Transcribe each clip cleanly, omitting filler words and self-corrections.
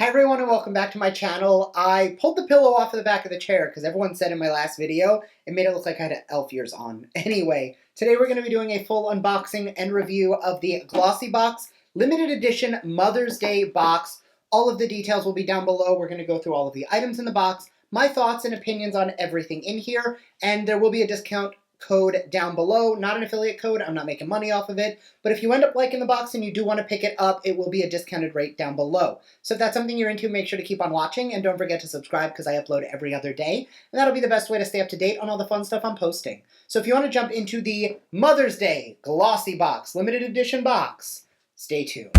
Hi everyone and welcome back to my channel. I pulled the pillow off of the back of the chair because everyone said in my last video it made it look like I had elf ears on. Anyway, today we're going to be doing a full unboxing and review of the Glossy Box limited edition Mother's Day box. All of the details will be down below. We're going to go through all of the items in the box, my thoughts and opinions on everything in here, and there will be a discount code down below. Not an affiliate code, I'm not making money off of it, but if you end up liking the box and you do want to pick it up, it will be a discounted rate down below. So if that's something you're into, make sure to keep on watching and don't forget to subscribe because I upload every other day, and that'll be the best way to stay up to date on all the fun stuff I'm posting. So if you want to jump into the Mother's Day Glossy Box, limited edition box, stay tuned.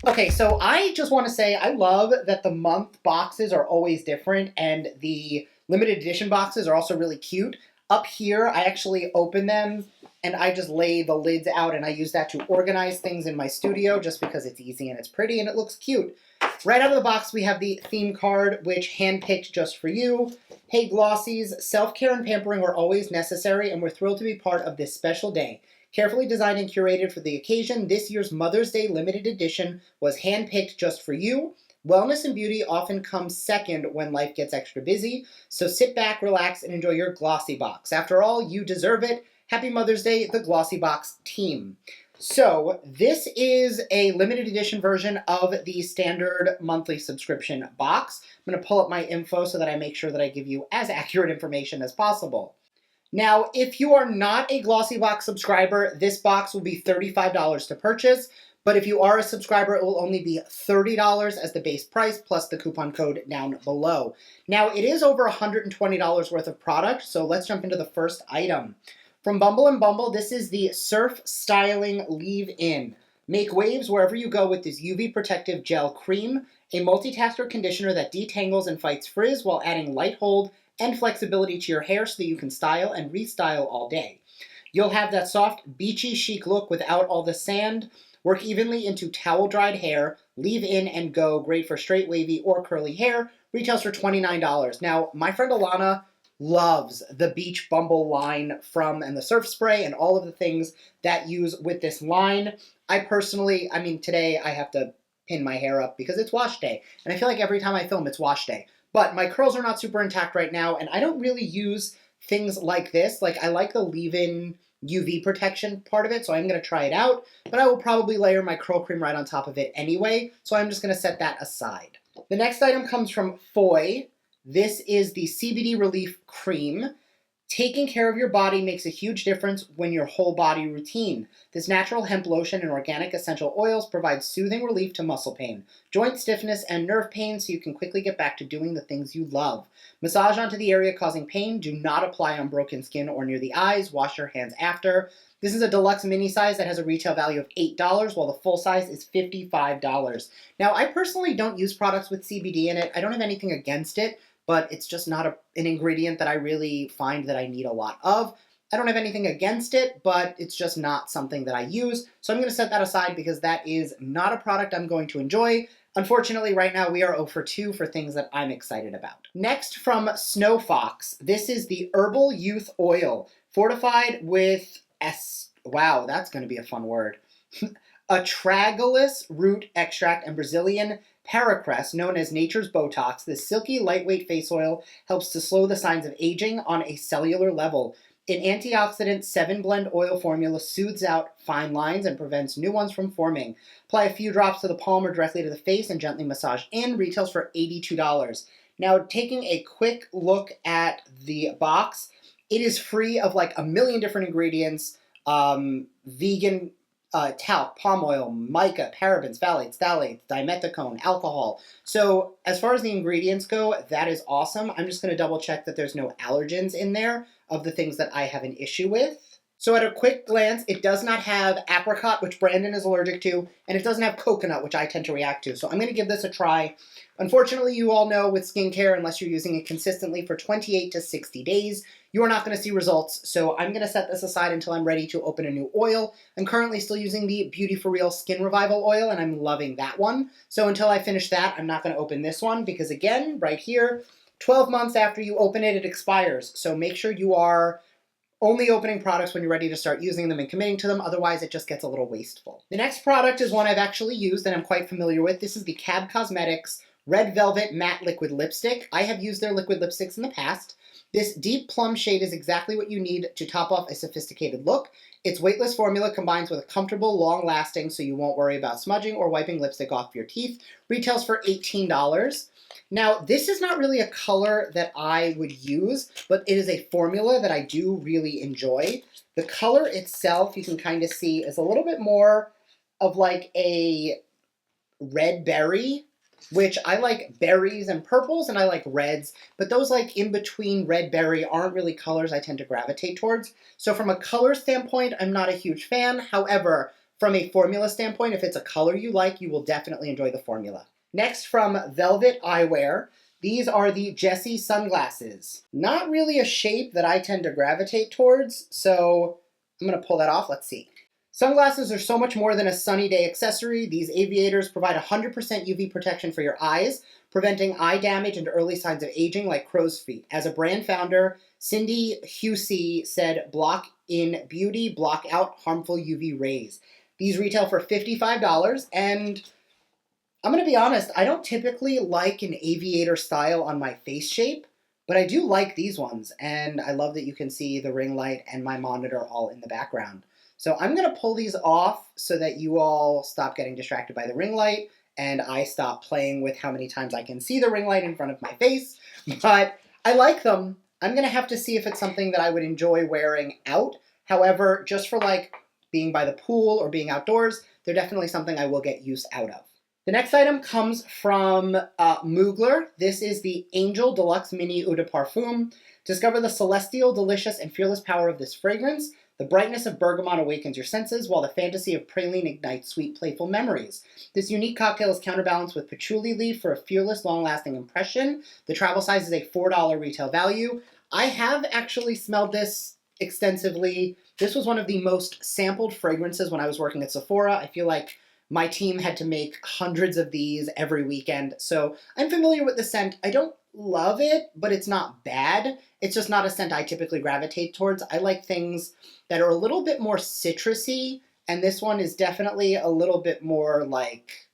Okay, so I just want to say I love that the month boxes are always different and the limited edition boxes are also really cute. Up here, I actually open them and I just lay the lids out and I use that to organize things in my studio just because it's easy and it's pretty and it looks cute. Right out of the box, we have the theme card, which handpicked just for you. Hey Glossies, self-care and pampering are always necessary and we're thrilled to be part of this special day. Carefully designed and curated for the occasion, this year's Mother's Day limited edition was handpicked just for you. Wellness and beauty often comes second when life gets extra busy, so sit back, relax, and enjoy your Glossy Box. After all, you deserve it. Happy Mother's Day, the Glossy Box team. So this is a limited edition version of the standard monthly subscription box. I'm going to pull up my info so that I make sure that I give you as accurate information as possible. Now, if you are not a Glossy Box subscriber, this box will be $35 to purchase, but if you are a subscriber, it will only be $30 as the base price plus the coupon code down below. Now, it is over $120 worth of product, so let's jump into the first item. From Bumble and Bumble, this is the Surf Styling Leave-In. Make waves wherever you go with this UV Protective Gel Cream, a multitasker conditioner that detangles and fights frizz while adding light hold and flexibility to your hair so that you can style and restyle all day. You'll have that soft, beachy chic look without all the sand. Work evenly into towel-dried hair. Leave in and go. Great for straight, wavy, or curly hair. Retails for $29. Now, my friend Alana loves the Beach Bumble line from and the surf spray and all of the things that use with this line. I personally, today I have to pin my hair up because it's wash day. And I feel like every time I film, it's wash day. But my curls are not super intact right now, and I don't really use things like this. Like, I like the leave-in UV protection part of it, so I'm going to try it out. But I will probably layer my curl cream right on top of it anyway, so I'm just going to set that aside. The next item comes from Foy. This is the CBD Relief Cream. Taking care of your body makes a huge difference when your whole body routine. This natural hemp lotion and organic essential oils provide soothing relief to muscle pain, joint stiffness, and nerve pain so you can quickly get back to doing the things you love. Massage onto the area causing pain. Do not apply on broken skin or near the eyes. Wash your hands after. This is a deluxe mini size that has a retail value of $8, while the full size is $55. Now, I personally don't use products with CBD in it. I don't have anything against it, but it's just not an ingredient that I really find that I need a lot of. I don't have anything against it, but it's just not something that I use. So I'm going to set that aside because that is not a product I'm going to enjoy. Unfortunately, right now we are 0 for 2 for things that I'm excited about. Next from Snow Fox, this is the Herbal Youth Oil, fortified with wow, that's going to be a fun word. Astragalus root extract and Brazilian ParagonPressOn, known as nature's Botox. This silky, lightweight face oil helps to slow the signs of aging on a cellular level. An antioxidant 7-blend oil formula soothes out fine lines and prevents new ones from forming. Apply a few drops to the palm or directly to the face and gently massage in. Retails for $82. Now, taking a quick look at the box, it is free of like a million different ingredients, vegan talc, palm oil, mica, parabens, phthalates, dimethicone, alcohol. So as far as the ingredients go, that is awesome. I'm just going to double check that there's no allergens in there of the things that I have an issue with. So at a quick glance, it does not have apricot, which Brandon is allergic to, and it doesn't have coconut, which I tend to react to. So I'm going to give this a try. Unfortunately, you all know with skincare, unless you're using it consistently for 28 to 60 days, you are not going to see results. So I'm going to set this aside until I'm ready to open a new oil. I'm currently still using the Beauty for Real Skin Revival Oil, and I'm loving that one. So until I finish that, I'm not going to open this one because, again, right here, 12 months after you open it, it expires. So make sure you are only opening products when you're ready to start using them and committing to them, otherwise it just gets a little wasteful. The next product is one I've actually used and I'm quite familiar with. This is the CAB Cosmetics Red Velvet Matte Liquid Lipstick. I have used their liquid lipsticks in the past. This deep plum shade is exactly what you need to top off a sophisticated look. Its weightless formula combines with a comfortable, long-lasting, so you won't worry about smudging or wiping lipstick off your teeth. Retails for $18. Now, this is not really a color that I would use, but it is a formula that I do really enjoy. The color itself, you can kind of see, is a little bit more of like a red berry, which I like berries and purples and I like reds, but those like in between red berry aren't really colors I tend to gravitate towards. So from a color standpoint, I'm not a huge fan. However, from a formula standpoint, if it's a color you like, you will definitely enjoy the formula. Next, from Velvet Eyewear, these are the Jessie sunglasses. Not really a shape that I tend to gravitate towards, so I'm gonna pull that off. Let's see. Sunglasses are so much more than a sunny day accessory. These aviators provide 100% UV protection for your eyes, preventing eye damage and early signs of aging like crow's feet. As a brand founder, Cindy Husey said, "Block in beauty, block out harmful UV rays." These retail for $55, and I'm going to be honest, I don't typically like an aviator style on my face shape, but I do like these ones, and I love that you can see the ring light and my monitor all in the background. So I'm going to pull these off so that you all stop getting distracted by the ring light, and I stop playing with how many times I can see the ring light in front of my face, but I like them. I'm going to have to see if it's something that I would enjoy wearing out. However, just for like being by the pool or being outdoors, they're definitely something I will get use out of. The next item comes from Mugler. This is the Angel Deluxe Mini Eau de Parfum. Discover the celestial, delicious, and fearless power of this fragrance. The brightness of bergamot awakens your senses, while the fantasy of praline ignites sweet, playful memories. This unique cocktail is counterbalanced with patchouli leaf for a fearless, long-lasting impression. The travel size is a $4 retail value. I have actually smelled this extensively. This was one of the most sampled fragrances when I was working at Sephora. I feel like my team had to make hundreds of these every weekend, so I'm familiar with the scent. I don't love it, but it's not bad. It's just not a scent I typically gravitate towards. I like things that are a little bit more citrusy, and this one is definitely a little bit more like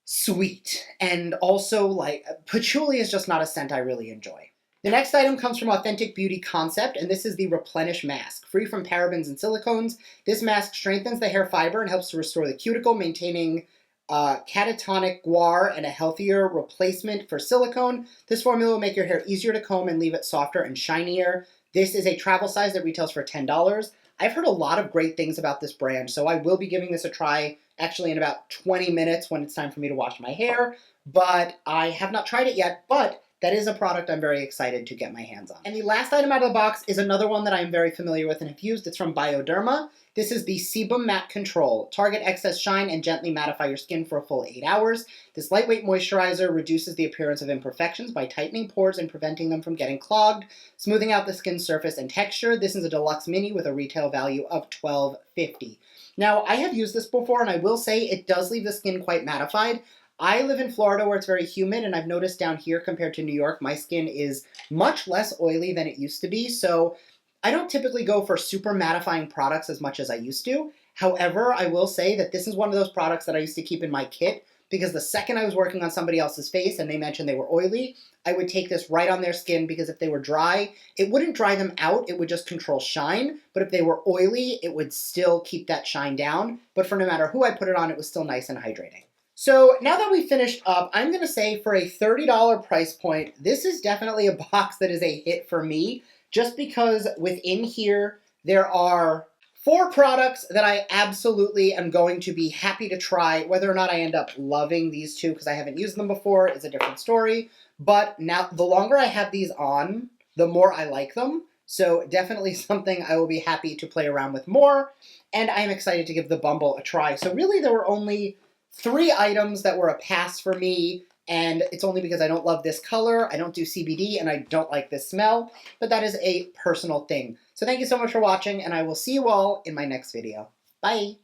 sweet. And also like patchouli is just not a scent I really enjoy. The next item comes from Authentic Beauty Concept, and this is the Replenish Mask. Free from parabens and silicones, this mask strengthens the hair fiber and helps to restore the cuticle, maintaining catatonic guar and a healthier replacement for silicone. This formula will make your hair easier to comb and leave it softer and shinier. This is a travel size that retails for $10. I've heard a lot of great things about this brand, so I will be giving this a try actually in about 20 minutes when it's time for me to wash my hair, but I have not tried it yet, but that is a product I'm very excited to get my hands on. And the last item out of the box is another one that I'm very familiar with and have used. It's from Bioderma. This is the Sebum Matte Control. Target excess shine and gently mattify your skin for a full 8 hours. This lightweight moisturizer reduces the appearance of imperfections by tightening pores and preventing them from getting clogged, smoothing out the skin's surface and texture. This is a deluxe mini with a retail value of $12.50. Now, I have used this before, and I will say it does leave the skin quite mattified. I live in Florida where it's very humid, and I've noticed down here compared to New York, my skin is much less oily than it used to be, so I don't typically go for super mattifying products as much as I used to. However, I will say that this is one of those products that I used to keep in my kit, because the second I was working on somebody else's face and they mentioned they were oily, I would take this right on their skin, because if they were dry, it wouldn't dry them out, it would just control shine, but if they were oily, it would still keep that shine down, but for no matter who I put it on, it was still nice and hydrating. So now that we finished up, I'm going to say for a $30 price point, this is definitely a box that is a hit for me, just because within here there are 4 products that I absolutely am going to be happy to try. Whether or not I end up loving these 2 because I haven't used them before is a different story, but now the longer I have these on, the more I like them. So definitely something I will be happy to play around with more, and I'm excited to give the Bumble a try. So really there were only 3 items that were a pass for me, and it's only because I don't love this color, I don't do CBD, and I don't like this smell, but that is a personal thing. So thank you so much for watching, and I will see you all in my next video. Bye!